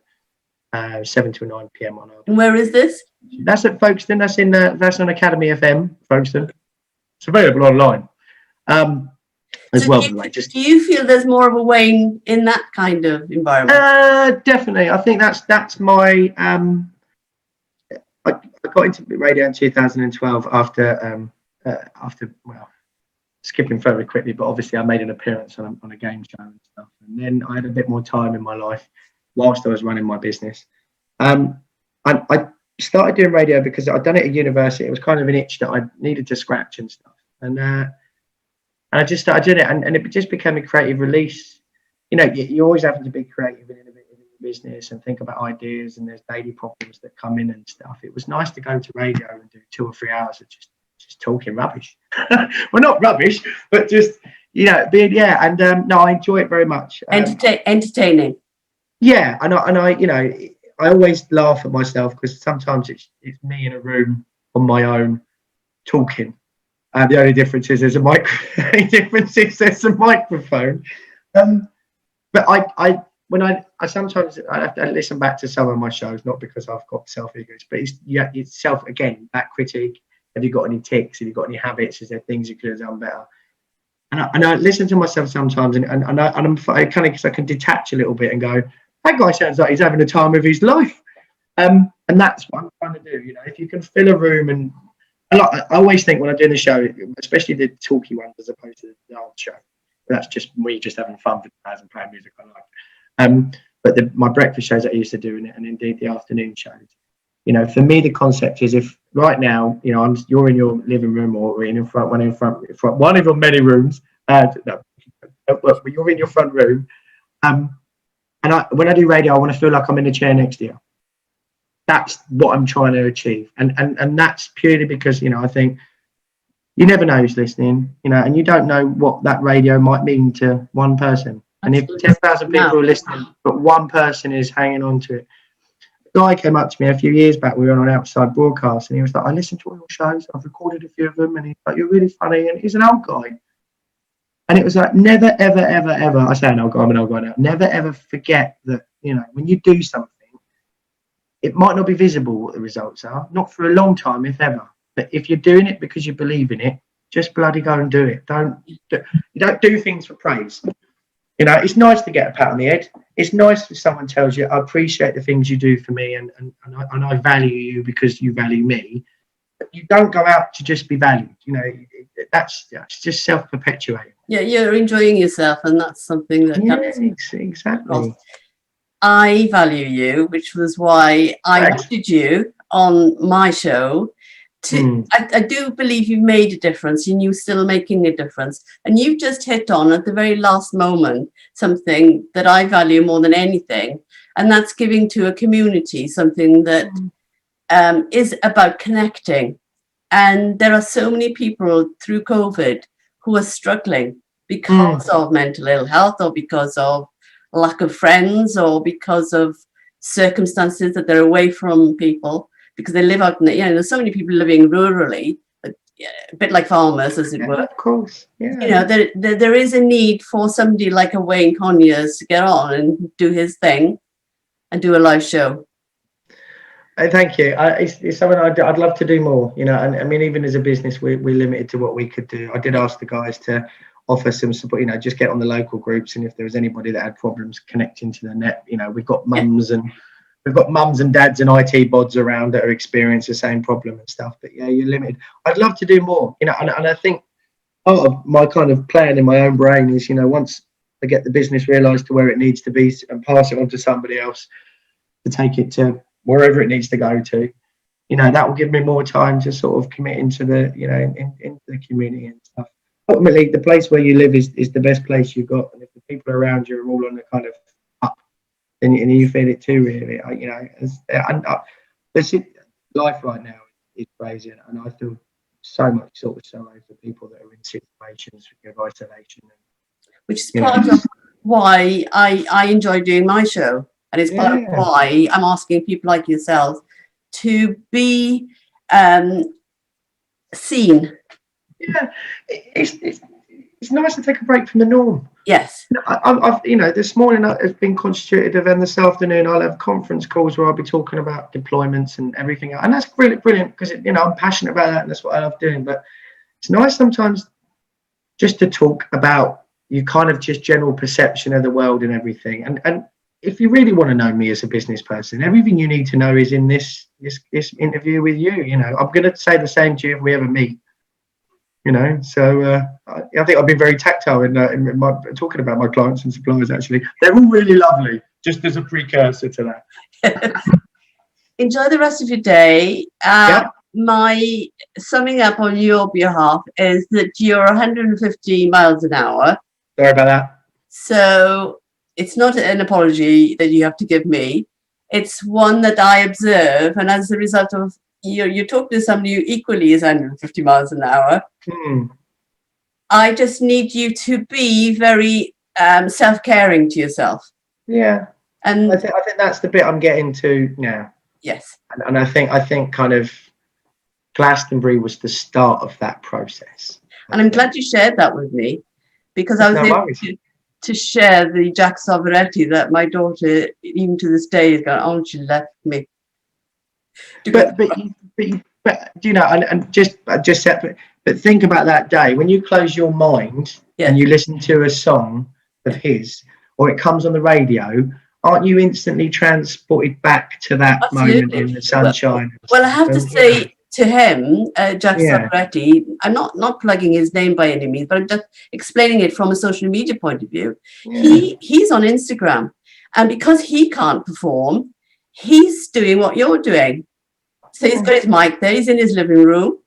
7 to 9 p.m. on our. And where is this? That's at Folkestone. That's on Academy FM, Folkestone. It's available online. As so well. Do you feel there's more of a Wayne in that kind of environment? Definitely. I think that's my. got into radio in 2012 after skipping fairly quickly, but obviously I made an appearance on a game show and stuff. And then I had a bit more time in my life whilst I was running my business. I started doing radio because I'd done it at university. It was kind of an itch that I needed to scratch and stuff. And I just started doing it, and it just became a creative release. You know, you always have to be creative in your business and think about ideas, and there's daily problems that come in and stuff. It was nice to go to radio and do 2 or 3 hours of just talking rubbish. Well, not rubbish, but just, you know, no, I enjoy it very much. Entertaining. Yeah, and I, you know, I always laugh at myself because sometimes it's me in a room on my own talking. The only difference is there's a microphone. But I sometimes I have to listen back to some of my shows, not because I've got self-egos, but it's self, again, that critique. Have you got any tics? Have you got any habits? Is there things you could have done better? And I listen to myself sometimes, and I'm kind of, because I can detach a little bit and go, that guy sounds like he's having a time of his life. And that's what I'm trying to do. You know, if you can fill a room, and I always think when I'm doing the show, especially the talky ones as opposed to the dance show, that's just me just having fun for hours and playing music I like. But my breakfast shows that I used to do, and indeed the afternoon shows. You know, for me, the concept is, if right now, you know, you're in your living room or one of your many rooms, but you're in your front room, and when I do radio, I want to feel like I'm in the chair next to you. That's what I'm trying to achieve, and that's purely because, you know, I think you never know who's listening, you know, and you don't know what that radio might mean to one person. And if 10,000 people are listening, but one person is hanging on to it. A guy came up to me a few years back. We were on an outside broadcast, and he was like, I listened to all your shows. I've recorded a few of them, and he's like, you're really funny. And he's an old guy. And it was like, never, ever, ever, ever. I say an old guy, I'm an old guy now. Never, ever forget that, you know, when you do something, it might not be visible what the results are, not for a long time, if ever. But if you're doing it because you believe in it, just bloody go and do it. You don't do things for praise. You know, it's nice to get a pat on the head. It's nice if someone tells you, I appreciate the things you do for me, and I value you because you value me. But you don't go out to just be valued. You know, it's just self-perpetuating. Yeah, you're enjoying yourself, and that's something that exactly. I value you, which was why I wanted you on my show. I do believe you've made a difference, and you're still making a difference. And you've just hit on at the very last moment something that I value more than anything, and that's giving to a community, something that is about connecting. And there are so many people through COVID who are struggling because of mental ill health, or because of lack of friends, or because of circumstances that they're away from people, because they live out in the, you know, there's so many people living rurally, a bit like farmers, as it were. Of course, yeah. You know, there is a need for somebody like a Wayne Conyers to get on and do his thing and do a live show. Thank you. It's something I'd love to do more, you know, and I mean, even as a business, we're limited to what we could do. I did ask the guys to offer some support, you know, just get on the local groups, and if there was anybody that had problems connecting to the net, you know, we've got mums and dads and IT bods around that are experiencing the same problem and stuff. But yeah, you're limited. I'd love to do more, you know, and I think part of my kind of plan in my own brain is, you know, once I get the business realised to where it needs to be and pass it on to somebody else to take it to wherever it needs to go to, you know, that will give me more time to sort of commit into the, you know, into the community and stuff. Ultimately, the place where you live is the best place you've got, and if the people around you are all on the kind of up, then you feel it too, really. You know, life right now is crazy, and I feel so much sort of sorry for people that are in situations of isolation. Which is part of why I enjoy doing my show, and it's part of why I'm asking people like yourself to be seen. Yeah, it's nice to take a break from the norm. Yes. I've you know, this morning has been constituted of, and this afternoon I'll have conference calls where I'll be talking about deployments and everything, and that's brilliant because, you know, I'm passionate about that, and that's what I love doing. But it's nice sometimes just to talk about you kind of just general perception of the world and everything, and if you really want to know me as a business person, everything you need to know is in this interview with you. You know, I'm going to say the same to you if we ever meet. You know, so I think I've been very tactile in my talking about my clients and suppliers. Actually, they're all really lovely. Just as a precursor to that. Enjoy the rest of your day. Yeah. My summing up on your behalf is that you're 150 miles an hour. Sorry about that. So it's not an apology that you have to give me. It's one that I observe, and as a result of you talk to somebody who equally is 150 miles an hour. I just need you to be very self-caring to yourself. Yeah, and I think that's the bit I'm getting to now. Yes, and I think kind of Glastonbury was the start of that process. And I'm glad you shared that with me, because I was able to share the Jack Soveretti that my daughter, even to this day, is going, oh, she left me. But you know, and just separate. But think about that day when you close your mind and you listen to a song of his, or it comes on the radio. Aren't you instantly transported back to that moment in the sunshine? Well, I have to say to him, Jack Soveretti, I'm not plugging his name by any means, but I'm just explaining it from a social media point of view. He's on Instagram, and because he can't perform, he's doing what you're doing. So he's got his mic there, he's in his living room,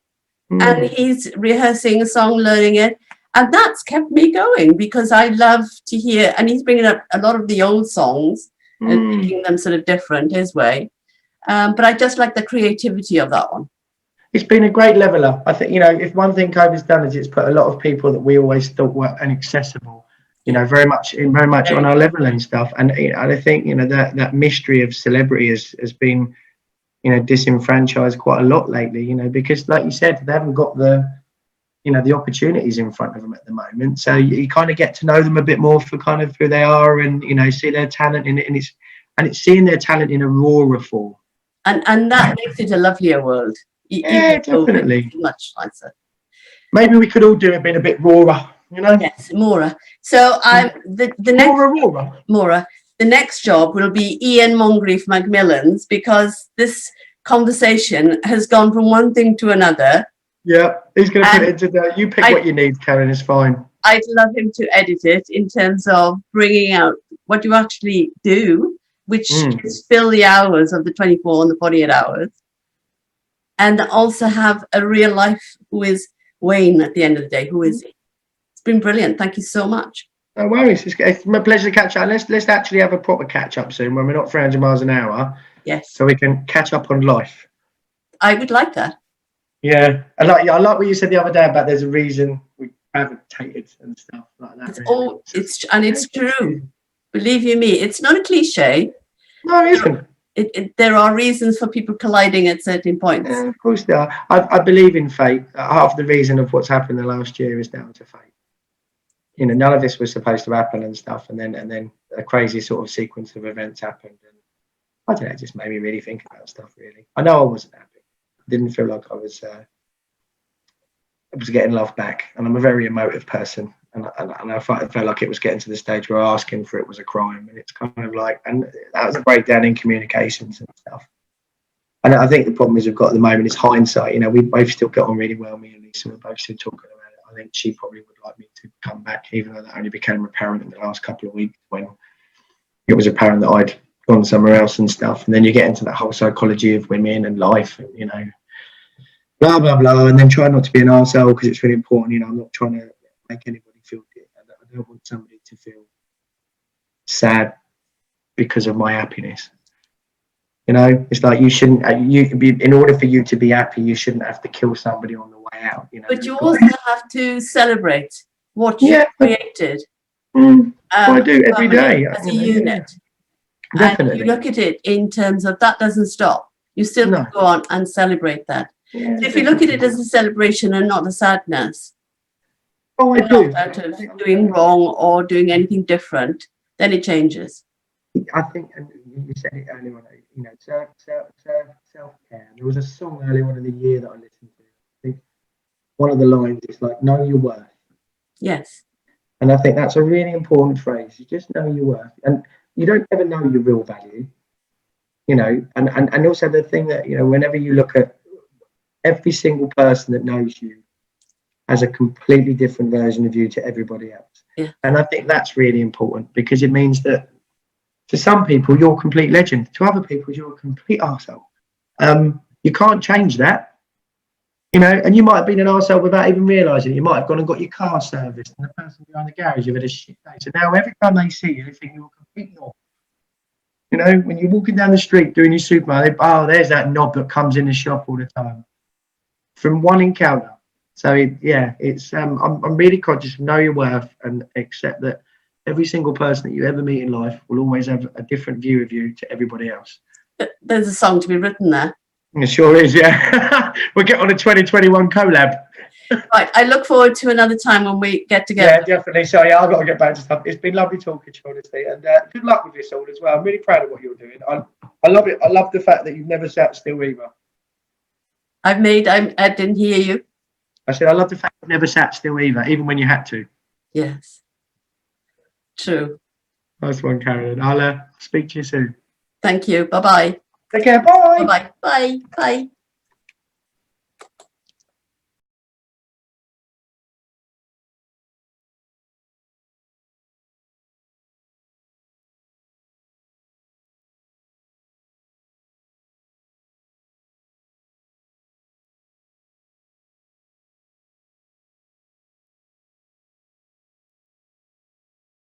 and he's rehearsing a song, learning it. And that's kept me going, because I love to hear, and he's bringing up a lot of the old songs and making them sort of different his way. But I just like the creativity of that one. It's been a great leveler. I think, you know, if one thing COVID's done is it's put a lot of people that we always thought were inaccessible, you know, very much on our level and stuff. And I think, you know, that mystery of celebrity has been, you know, disenfranchised quite a lot lately, you know, because like you said, they haven't got the opportunities in front of them at the moment. So you kind of get to know them a bit more for kind of who they are, and, you know, see their talent in it. And it's seeing their talent in a rawer form. And that makes it a lovelier world. Yeah, definitely. Much nicer. Maybe we could all do it being a bit rawer, you know? Yes, Mora. So the next Mora. The next job will be Ian Moncrief Macmillan's, because this conversation has gone from one thing to another. Yeah, he's going to put it into the. You pick what you need, Karen. It's fine. I'd love him to edit it in terms of bringing out what you actually do, which is fill the hours of the 24 and the 48 hours, and also have a real life who is Wayne at the end of the day. Who is he? It's been brilliant. Thank you so much. No worries. It's my pleasure to catch up. Let's actually have a proper catch up soon when we're not 300 miles an hour. Yes. So we can catch up on life. I would like that. Yeah, I like what you said the other day about there's a reason we gravitated and stuff like that. It's true. Believe you me, it's not a cliche. No, it isn't. There are reasons for people colliding at certain points. Yeah, of course there are. I believe in fate. Half the reason of what's happened the last year is down to fate. You know, none of this was supposed to happen and stuff, and then a crazy sort of sequence of events happened, and I don't know, it just made me really think about stuff. Really, I know I wasn't happy. Didn't feel like I was getting love back, and I'm a very emotive person, and I felt like it was getting to the stage where asking for it was a crime, and it's kind of like, and that was a breakdown in communications and stuff. And I think the problem is we've got at the moment is hindsight. You know, we both still get on really well, me and Lisa. We're both still talking about it. I think she probably would like me to come back, even though that only became apparent in the last couple of weeks when it was apparent that I'd gone somewhere else and stuff. And then you get into that whole psychology of women and life, and, you know, blah blah blah, and then try not to be an arsehole, because it's really important. You know, I'm not trying to make anybody feel good. I don't want somebody to feel sad because of my happiness. You know, it's like you shouldn't. In order for you to be happy, you shouldn't have to kill somebody on the way out. You know, but you also have to celebrate what you created. I do every day as a unit. Definitely. And you look at it in terms of that doesn't stop. You still go on and celebrate that. Yeah, so if you look at it as a celebration and not a sadness, I do. Not out of doing wrong or doing anything different, then it changes. I think, and you said it earlier on, you know, self-care. There was a song earlier on in the year that I listened to. I think one of the lines is like, know your worth. Yes. And I think that's a really important phrase. You just know your worth. And you don't ever know your real value, you know. And also the thing that, you know, whenever you look at every single person that knows you has a completely different version of you to everybody else. Yeah. And I think that's really important, because it means that to some people you're a complete legend, to other people you're a complete arsehole. You can't change that, you know. And you might have been an arsehole without even realising. You might have gone and got your car serviced, and the person behind the garage, you've had a shit day. So now every time they see you, they think you're a complete knob. You know, when you're walking down the street doing your supermarket, there's that knob that comes in the shop all the time. From one encounter. So it's I'm really conscious of know your worth, and accept that every single person that you ever meet in life will always have a different view of you to everybody else. There's a song to be written there. It sure is, yeah. We'll get on a 2021 collab. Right, I look forward to another time when we get together. Yeah, definitely. So yeah, I've got to get back to stuff. It's been lovely talking to you, honestly, and good luck with this all as well. I'm really proud of what you're doing. I love it. I love the fact that you've never sat still either. I didn't hear you. I said I love the fact you've never sat still either, even when you had to. Yes. True. Nice one, Carolyn. I'll speak to you soon. Thank you. Bye-bye. Take care. Bye. Bye-bye. Bye. Bye.